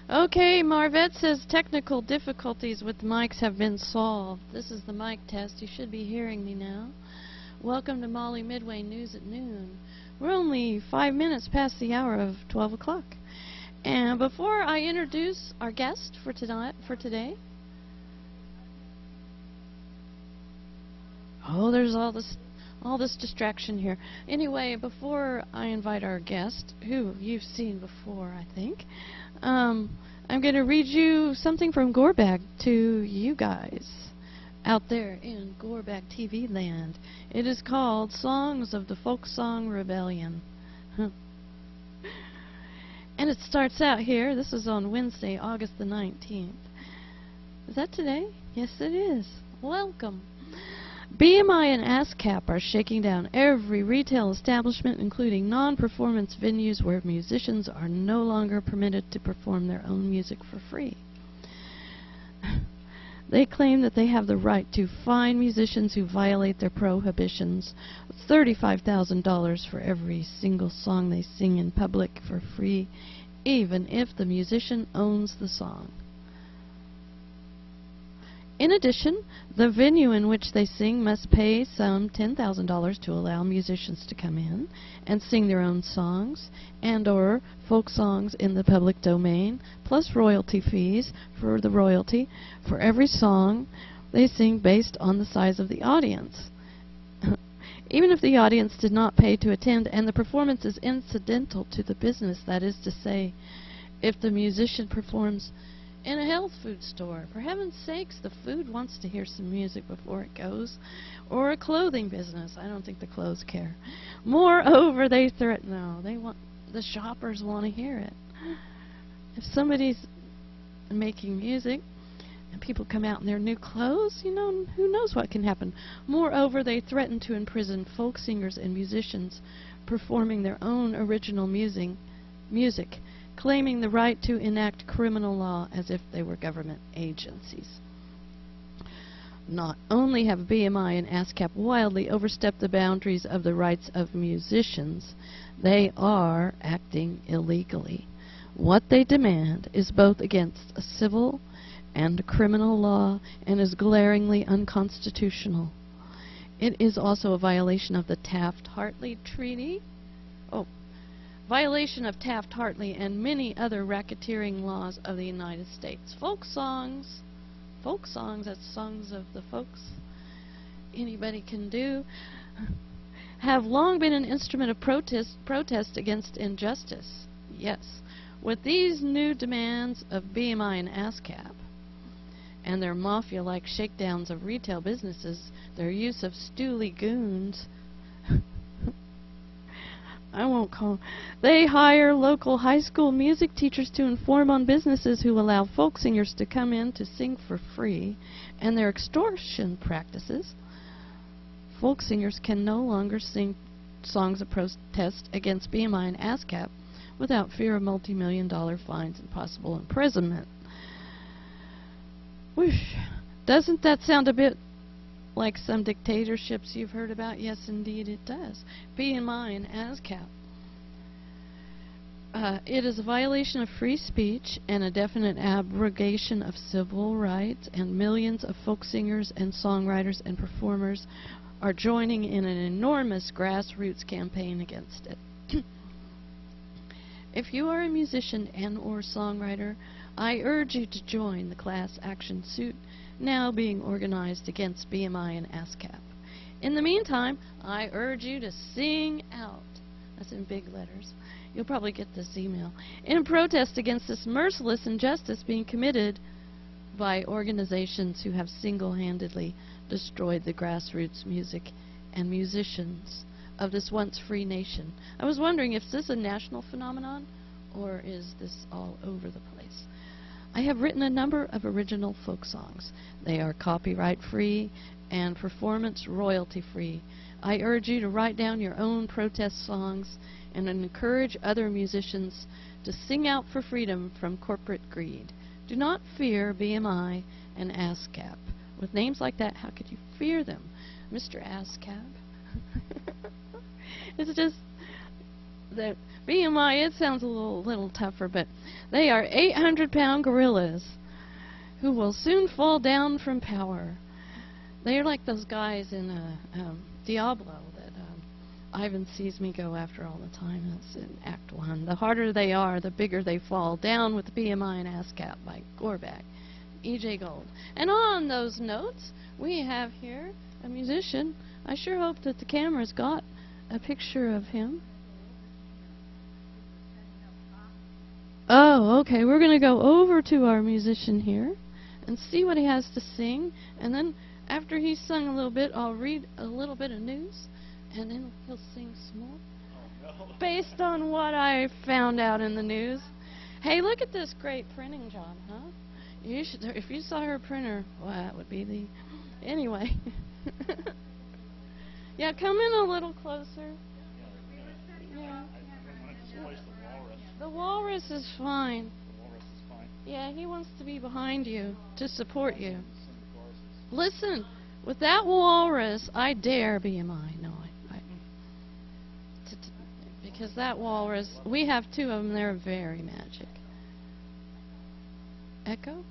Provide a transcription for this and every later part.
Okay, Marvette says technical difficulties with mics have been solved. This is the mic test. You should be hearing me now. Welcome to Molly Midway News at Noon. We're only 5 minutes past the hour of 12 o'clock. And before I introduce our guest for today, oh, there's all this distraction here. Anyway, before I invite our guest, who you've seen before, I think, I'm going to read you something from Gorebag to you guys out there in Gorebag TV land. It is called Songs of the Folk Song Rebellion. And it starts out here. This is on Wednesday, August the 19th. Is that today? Yes, it is. Welcome. BMI and ASCAP are shaking down every retail establishment, including non-performance venues where musicians are no longer permitted to perform their own music for free. They claim that they have the right to fine musicians who violate their prohibitions, $35,000 for every single song they sing in public for free, even if the musician owns the song. In addition, the venue in which they sing must pay some $10,000 to allow musicians to come in and sing their own songs and/or folk songs in the public domain, plus royalty fees for the royalty for every song they sing based on the size of the audience. Even if the audience did not pay to attend and the performance is incidental to the business, that is to say, if the musician performs in a health food store, for heaven's sakes, the food wants to hear some music before it goes. Or a clothing business. I don't think the clothes care. Moreover, they threaten, no, the shoppers want to hear it. If somebody's making music and people come out in their new clothes, you know, who knows what can happen. Moreover, they threaten to imprison folk singers and musicians performing their own original music, claiming the right to enact criminal law as if they were government agencies. Not only have BMI and ASCAP wildly overstepped the boundaries of the rights of musicians, they are acting illegally. What they demand is both against a civil and a criminal law and is glaringly unconstitutional. It is also a violation of the Taft-Hartley Treaty. Violation of Taft-Hartley and many other racketeering laws of the United States. Folk songs, that's songs of the folks anybody can do, have long been an instrument of protest against injustice. Yes, with these new demands of BMI and ASCAP and their mafia-like shakedowns of retail businesses, their use of stooly goons, they hire local high school music teachers to inform on businesses who allow folk singers to come in to sing for free, and their extortion practices. Folk singers can no longer sing songs of protest against BMI and ASCAP without fear of multi-million-dollar fines and possible imprisonment. Whoosh. Doesn't that sound a bit like some dictatorships you've heard about? Yes, indeed it does. BMI and ASCAP. It is a violation of free speech and a definite abrogation of civil rights, and millions of folk singers and songwriters and performers are joining in an enormous grassroots campaign against it. If you are a musician and or songwriter, I urge you to join the class action suit now being organized against BMI and ASCAP. In the meantime, I urge you to sing out. That's in big letters. You'll probably get this email. In protest against this merciless injustice being committed by organizations who have single-handedly destroyed the grassroots music and musicians of this once free nation. I was wondering if this is a national phenomenon or is this all over the place. I have written a number of original folk songs. They are copyright-free and performance royalty-free. I urge you to write down your own protest songs and encourage other musicians to sing out for freedom from corporate greed. Do not fear BMI and ASCAP. With names like that, how could you fear them? Mr. ASCAP. It's just, the BMI, it sounds a little tougher, but they are 800-pound gorillas who will soon fall down from power. They are like those guys in Diablo that Ivan sees me go after all the time. It's in Act 1. The harder they are, the bigger they fall. Down with the BMI and ASCAP by Gorback, E.J. Gold. And on those notes, we have here a musician. I sure hope that the camera's got a picture of him. Oh, okay. We're going to go over to our musician here and see what he has to sing. And then after he's sung a little bit, I'll read a little bit of news. And then he'll sing some more. Oh, no. Based on what I found out in the news. Hey, look at this great printing job, huh? You should, if you saw her printer, well, that would be the... Anyway. Yeah, come in a little closer. Yeah. The walrus is fine. The walrus is fine? Yeah, he wants to be behind you to support you. Listen, with that walrus, I dare BMI. No, because that walrus, we have two of them, they're very magic. Echo? Am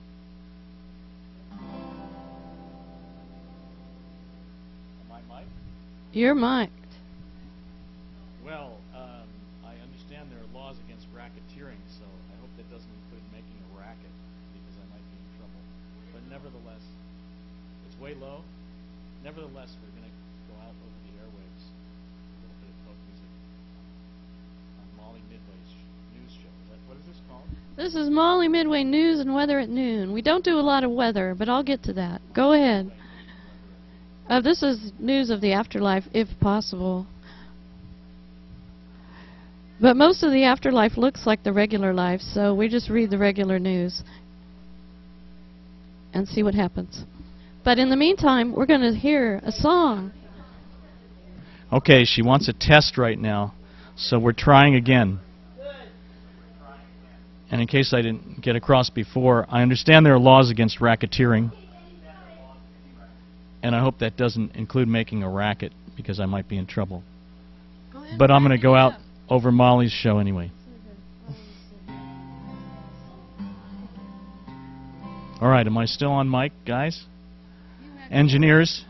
I mic'd? You're mic'd. Well, I understand there are laws against racketeering, so I hope that doesn't include making a racket, because I might be in trouble. But nevertheless, it's way low. Nevertheless, we're going to go out over the airwaves. A little bit of folk music on MollyMidway's news show. What is this called? This is MollyMidway News and Weather at Noon. We don't do a lot of weather, but I'll get to that. Go ahead. This is news of the afterlife, if possible. But most of the afterlife looks like the regular life, so we just read the regular news and see what happens. But in the meantime, we're going to hear a song. Okay, she wants a test right now, so we're trying again. And in case I didn't get across before, I understand there are laws against racketeering. And I hope that doesn't include making a racket, because I might be in trouble. But I'm going to go out over Molly's show anyway. All right, am I still on mic, guys? Engineers?